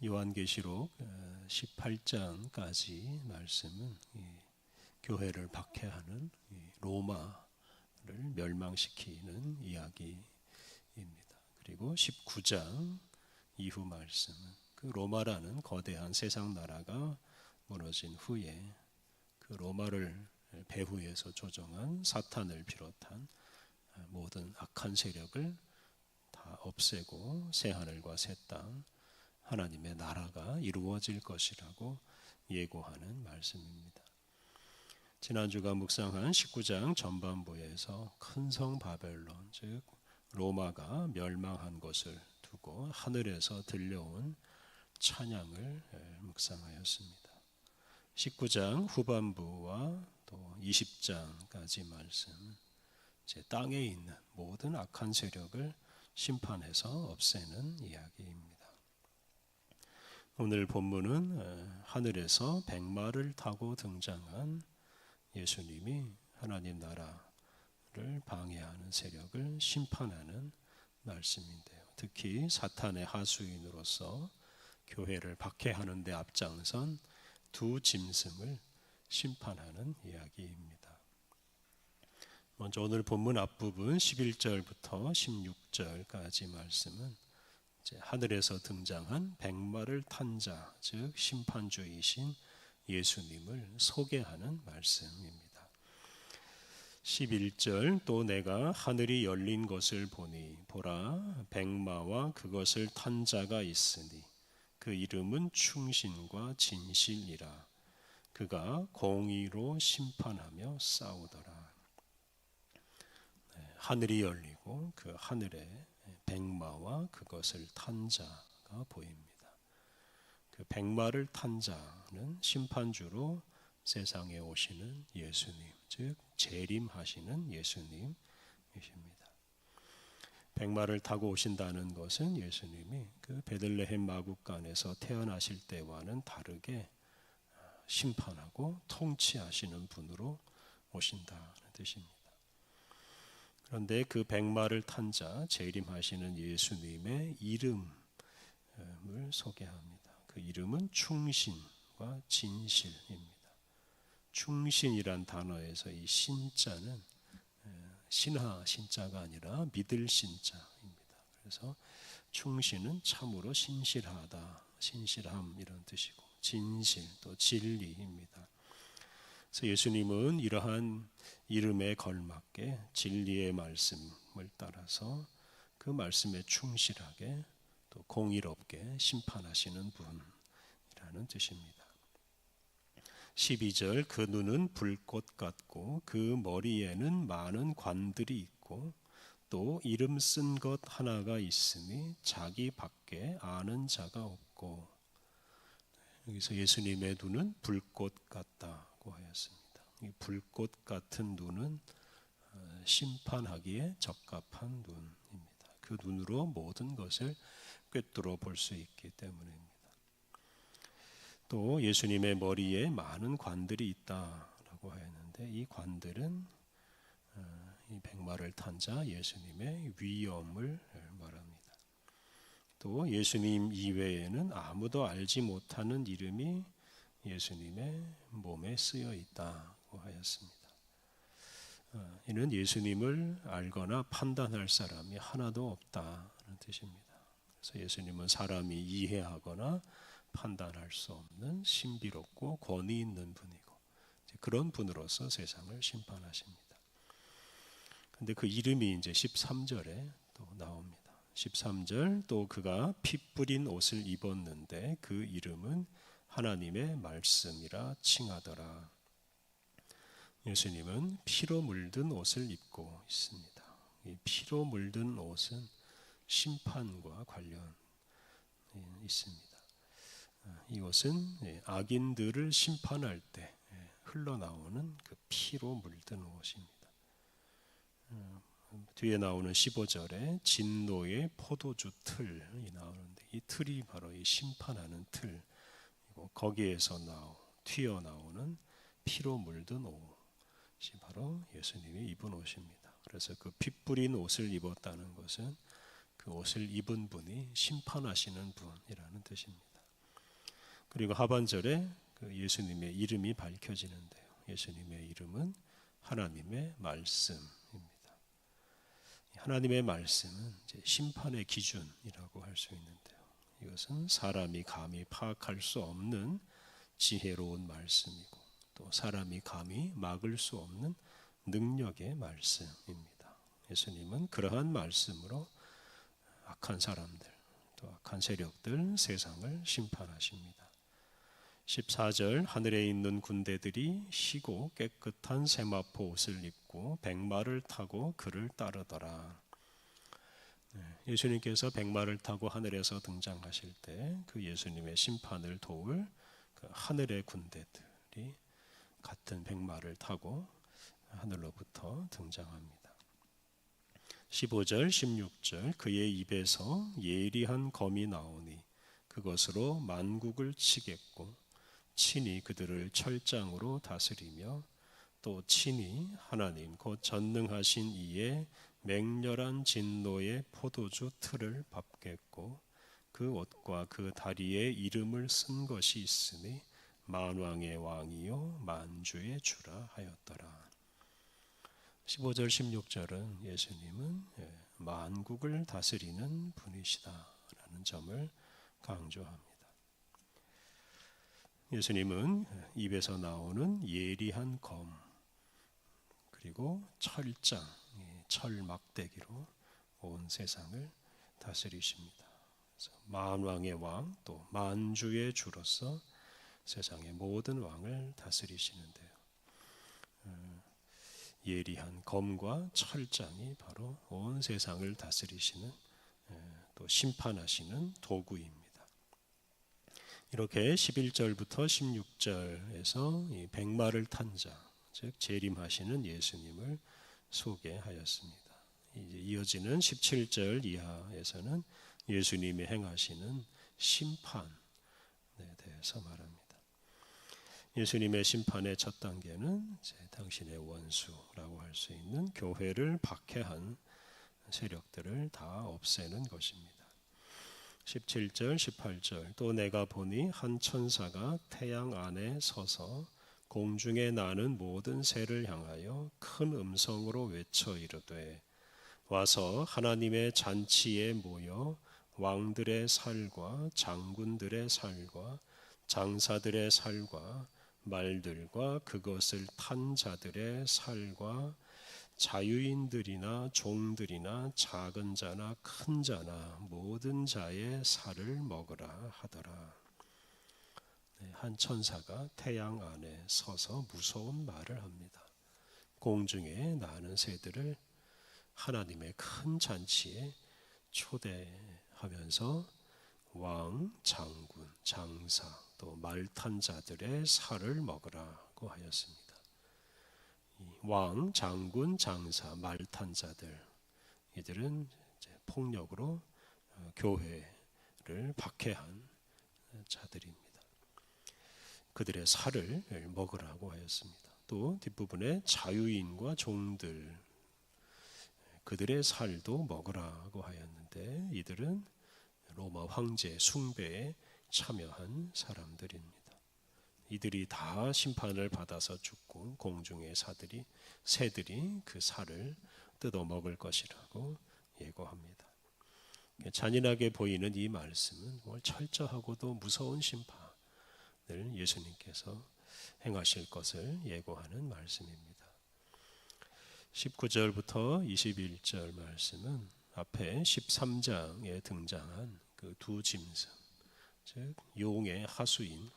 요한계시록 18장까지 말씀은 교회를 박해하는 로마를 멸망시키는 이야기입니다. 그리고 19장 이후 말씀은 그 로마라는 거대한 세상 나라가 무너진 후에 그 로마를 배후에서 조정한 사탄을 비롯한 모든 악한 세력을 다 없애고 새하늘과 새 땅 하나님의 나라가 이루어질 것이라고 예고하는 말씀입니다. 지난주가 묵상한 19장 전반부에서 큰 성 바벨론, 즉 로마가 멸망한 것을 두고 하늘에서 들려온 찬양을 묵상하였습니다. 19장 후반부와 또 20장까지 말씀, 제 땅에 있는 모든 악한 세력을 심판해서 없애는 이야기입니다. 오늘 본문은 하늘에서 백마를 타고 등장한 예수님이 하나님 나라를 방해하는 세력을 심판하는 말씀인데요. 특히 사탄의 하수인으로서 교회를 박해하는 데 앞장선 두 짐승을 심판하는 이야기입니다. 먼저 오늘 본문 앞부분 11절부터 16절까지 말씀은 하늘에서 등장한 백마를 탄 자, 즉 심판주이신 예수님을 소개하는 말씀입니다. 11절 또 내가 하늘이 열린 것을 보니 보라 백마와 그것을 탄 자가 있으니 그 이름은 충신과 진실이라 그가 공의로 심판하며 싸우더라. 하늘이 열리고 그 하늘에 백마와 그것을 탄 자가 보입니다. 그 백마를 탄 자는 심판주로 세상에 오시는 예수님, 즉 재림하시는 예수님이십니다. 백마를 타고 오신다는 것은 예수님이 그 베들레헴 마국간에서 태어나실 때와는 다르게 심판하고 통치하시는 분으로 오신다는 뜻입니다. 그런데 그 백마를 탄 자, 재림하시는 예수님의 이름을 소개합니다. 그 이름은 충신과 진실입니다. 충신이란 단어에서 이 신자는 신하 신자가 아니라 믿을 신자입니다. 그래서 충신은 참으로 신실하다, 신실함 이런 뜻이고 진실 또 진리입니다. 그래서 예수님은 이러한 이름에 걸맞게 진리의 말씀을 따라서 그 말씀에 충실하게 또 공의롭게 심판하시는 분이라는 뜻입니다. 12절 그 눈은 불꽃 같고 그 머리에는 많은 관들이 있고 또 이름 쓴 것 하나가 있으니 자기 밖에 아는 자가 없고, 여기서 예수님의 눈은 불꽃 같다고 하였습니다. 이 불꽃 같은 눈은 심판하기에 적합한 눈입니다. 그 눈으로 모든 것을 꿰뚫어 볼 수 있기 때문입니다. 또 예수님의 머리에 많은 관들이 있다라고 하였는데 이 관들은 이 백마를 탄 자 예수님의 위엄을 말합니다. 또 예수님 이외에는 아무도 알지 못하는 이름이 예수님의 몸에 쓰여 있다고 하였습니다. 이는 예수님을 알거나 판단할 사람이 하나도 없다는 뜻입니다. 그래서 예수님은 사람이 이해하거나 판단할 수 없는 신비롭고 권위 있는 분이고 그런 분으로서 세상을 심판하십니다. 근데 그 이름이 이제 13절에 또 나옵니다. 13절 또 그가 피 뿌린 옷을 입었는데 그 이름은 하나님의 말씀이라 칭하더라. 예수님은 피로 물든 옷을 입고 있습니다. 이 피로 물든 옷은 심판과 관련 있습니다. 이것은 악인들을 심판할 때 흘러나오는 그 피로 물든 옷입니다. 뒤에 나오는 15절에 진노의 포도주 틀이 나오는데 이 틀이 바로 이 심판하는 틀이고 거기에서 튀어나오는 피로 물든 옷이 바로 예수님이 입은 옷입니다. 그래서 그 피 뿌린 옷을 입었다는 것은 그 옷을 입은 분이 심판하시는 분이라는 뜻입니다. 그리고 하반절에 그 예수님의 이름이 밝혀지는데요. 예수님의 이름은 하나님의 말씀입니다. 하나님의 말씀은 이제 심판의 기준이라고 할 수 있는데요. 이것은 사람이 감히 파악할 수 없는 지혜로운 말씀이고 또 사람이 감히 막을 수 없는 능력의 말씀입니다. 예수님은 그러한 말씀으로 악한 사람들, 또 악한 세력들, 세상을 심판하십니다. 14절 하늘에 있는 군대들이 희고 깨끗한 세마포 옷을 입고 백마를 타고 그를 따르더라. 예수님께서 백마를 타고 하늘에서 등장하실 때 그 예수님의 심판을 도울 그 하늘의 군대들이 같은 백마를 타고 하늘로부터 등장합니다. 15절, 16절 그의 입에서 예리한 검이 나오니 그것으로 만국을 치겠고 친히 그들을 철장으로 다스리며 또 친히 하나님 곧 전능하신 이의 맹렬한 진노의 포도주 틀을 밟겠고 그 옷과 그 다리에 이름을 쓴 것이 있으니 만왕의 왕이요 만주의 주라 하였더라. 15절 16절은 예수님은 만국을 다스리는 분이시다라는 점을 강조합니다. 예수님은 입에서 나오는 예리한 검 그리고 철장, 철 막대기로 온 세상을 다스리십니다. 그래서 만왕의 왕 또 만주의 주로서 세상의 모든 왕을 다스리시는데요. 예리한 검과 철장이 바로 온 세상을 다스리시는 또 심판하시는 도구입니다. 이렇게 11절부터 16절에서 이 백마를 탄 자, 즉 재림하시는 예수님을 소개하였습니다. 이제 이어지는 17절 이하에서는 예수님이 행하시는 심판에 대해서 말합니다. 예수님의 심판의 첫 단계는 이제 당신의 원수라고 할 수 있는 교회를 박해한 세력들을 다 없애는 것입니다. 17절, 18절 또 내가 보니 한 천사가 태양 안에 서서 공중에 나는 모든 새를 향하여 큰 음성으로 외쳐 이르되 와서 하나님의 잔치에 모여 왕들의 살과 장군들의 살과 장사들의 살과 말들과 그것을 탄 자들의 살과 자유인들이나 종들이나 작은 자나 큰 자나 모든 자의 살을 먹으라 하더라. 한 천사가 태양 안에 서서 무서운 말을 합니다. 공중에 나는 새들을 하나님의 큰 잔치에 초대하면서 왕, 장군, 장사 또 말탄 자들의 살을 먹으라고 하였습니다. 왕, 장군, 장사, 말탄 자들 이들은 이제 폭력으로 교회를 박해한 자들입니다. 그들의 살을 먹으라고 하였습니다. 또 뒷부분에 자유인과 종들 그들의 살도 먹으라고 하였는데 이들은 로마 황제 숭배에 참여한 사람들입니다. 이들이 다 심판을 받아서 죽고 공중의 새들이 그 살을 뜯어 먹을 것이라고 예고합니다. 잔인하게 보이는 이 말씀은 철저하고도 무서운 심판을 예수님께서 행하실 것을 예고하는 말씀입니다. 19절부터 21절 말씀은 앞에 13장에 등장한 그 두 짐승, 즉 용의 하수인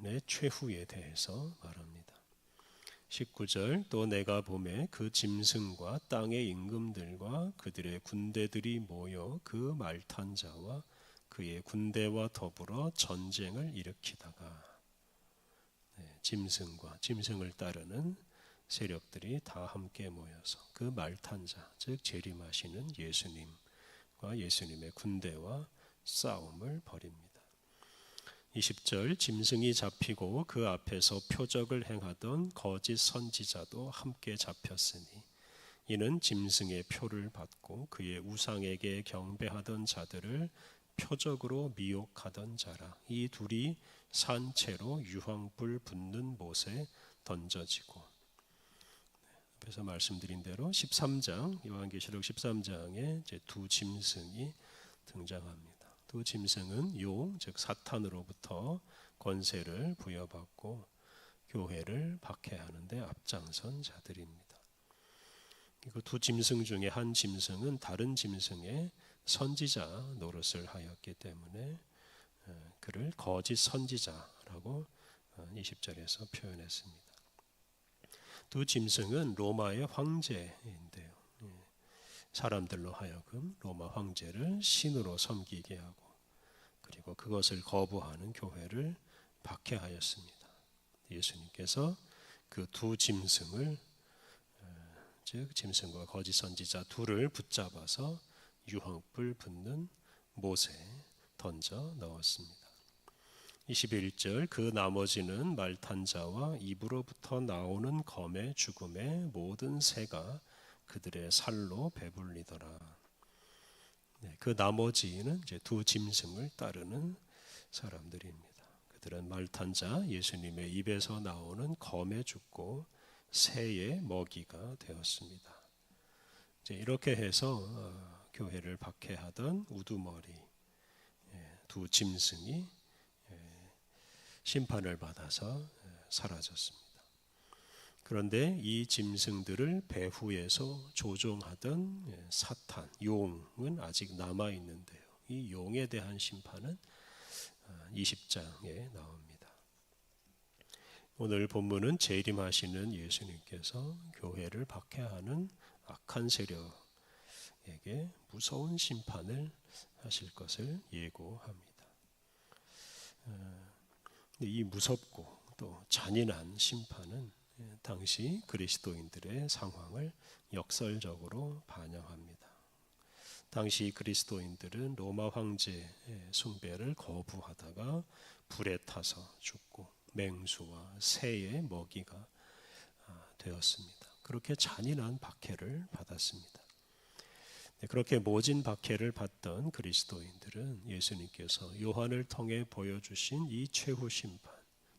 내 최후에 대해서 말합니다. 19절 또 내가 보매 그 짐승과 땅의 임금들과 그들의 군대들이 모여 그 말탄 자와 그의 군대와 더불어 전쟁을 일으키다가 짐승을 따르는 세력들이 다 함께 모여서 그 말탄 자, 즉 재림하시는 예수님과 예수님의 군대와 싸움을 벌입니다. 20절 짐승이 잡히고 그 앞에서 표적을 행하던 거짓 선지자도 함께 잡혔으니 이는 짐승의 표를 받고 그의 우상에게 경배하던 자들을 표적으로 미혹하던 자라. 이 둘이 산채로 유황불 붙는 못에 던져지고. 그래서 말씀드린 대로 13장 요한계시록 13장에 이제 두 짐승이 등장합니다. 두 짐승은 용, 즉 사탄으로부터 권세를 부여받고 교회를 박해하는데 앞장선 자들입니다. 그 두 짐승 중에 한 짐승은 다른 짐승의 선지자 노릇을 하였기 때문에 그를 거짓 선지자라고 20절에서 표현했습니다. 두 짐승은 로마의 황제인데요. 사람들로 하여금 로마 황제를 신으로 섬기게 하고 그리고 그것을 거부하는 교회를 박해하였습니다. 예수님께서 그 두 짐승을 즉 짐승과 거짓 선지자 둘을 붙잡아서 유황불 붙는 못에 던져 넣었습니다. 21절 그 나머지는 말탄 자와 입으로부터 나오는 검의 죽음에 모든 새가 그들의 살로 배불리더라. 그 나머지는 이제 두 짐승을 따르는 사람들입니다. 그들은 말탄 자 예수님의 입에서 나오는 검에 죽고 새의 먹이가 되었습니다. 이제 이렇게 해서 교회를 박해하던 우두머리 두 짐승이 심판을 받아서 사라졌습니다. 그런데 이 짐승들을 배후에서 조종하던 사탄, 용은 아직 남아 있는데요. 이 용에 대한 심판은 20장에 나옵니다. 오늘 본문은 재림하시는 예수님께서 교회를 박해하는 악한 세력에게 무서운 심판을 하실 것을 예고합니다. 이 무섭고 또 잔인한 심판은 당시 그리스도인들의 상황을 역설적으로 반영합니다. 당시 그리스도인들은 로마 황제의 숭배를 거부하다가 불에 타서 죽고 맹수와 새의 먹이가 되었습니다. 그렇게 잔인한 박해를 받았습니다. 그렇게 모진 박해를 받던 그리스도인들은 예수님께서 요한을 통해 보여주신 이 최후 심판,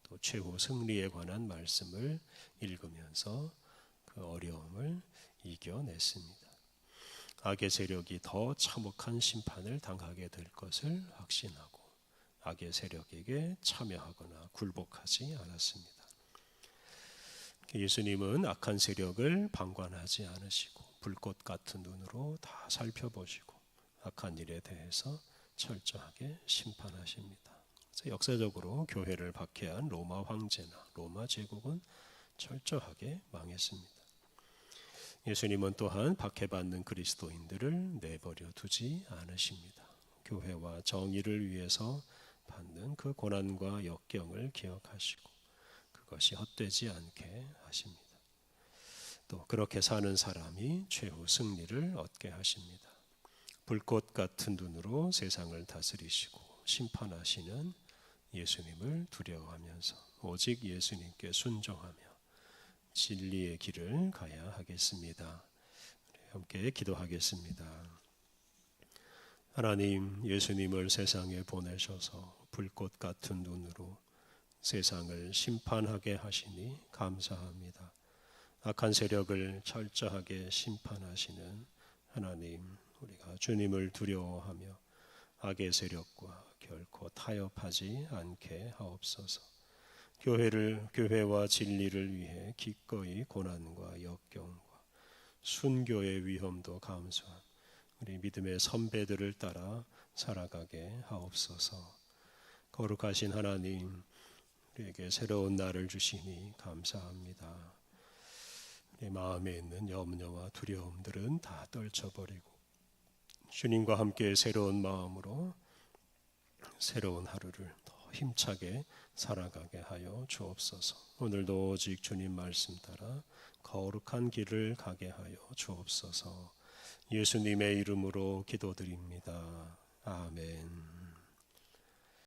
또 최후 승리에 관한 말씀을 읽으면서 그 어려움을 이겨냈습니다. 악의 세력이 더 참혹한 심판을 당하게 될 것을 확신하고 악의 세력에게 참여하거나 굴복하지 않았습니다. 예수님은 악한 세력을 방관하지 않으시고 불꽃 같은 눈으로 다 살펴보시고 악한 일에 대해서 철저하게 심판하십니다. 그래서 역사적으로 교회를 박해한 로마 황제나 로마 제국은 철저하게 망했습니다. 예수님은 또한 박해받는 그리스도인들을 내버려 두지 않으십니다. 교회와 정의를 위해서 받는 그 고난과 역경을 기억하시고 그것이 헛되지 않게 하십니다. 또 그렇게 사는 사람이 최후 승리를 얻게 하십니다. 불꽃 같은 눈으로 세상을 다스리시고 심판하시는 예수님을 두려워하면서 오직 예수님께 순종하며 진리의 길을 가야 하겠습니다. 함께 기도하겠습니다. 하나님, 예수님을 세상에 보내셔서 불꽃 같은 눈으로 세상을 심판하게 하시니 감사합니다. 악한 세력을 철저하게 심판하시는 하나님, 우리가 주님을 두려워하며 악의 세력과 결코 타협하지 않게 하옵소서. 교회와 진리를 위해 기꺼이 고난과 역경과 순교의 위험도 감수한 우리 믿음의 선배들을 따라 살아가게 하옵소서. 거룩하신 하나님, 우리에게 새로운 날을 주시니 감사합니다. 우리 마음에 있는 염려와 두려움들은 다 떨쳐버리고 주님과 함께 새로운 마음으로 새로운 하루를 더 힘차게 살아가게 하여 주옵소서. 오늘도 오직 주님 말씀 따라 거룩한 길을 가게 하여 주옵소서. 예수님의 이름으로 기도드립니다. 아멘.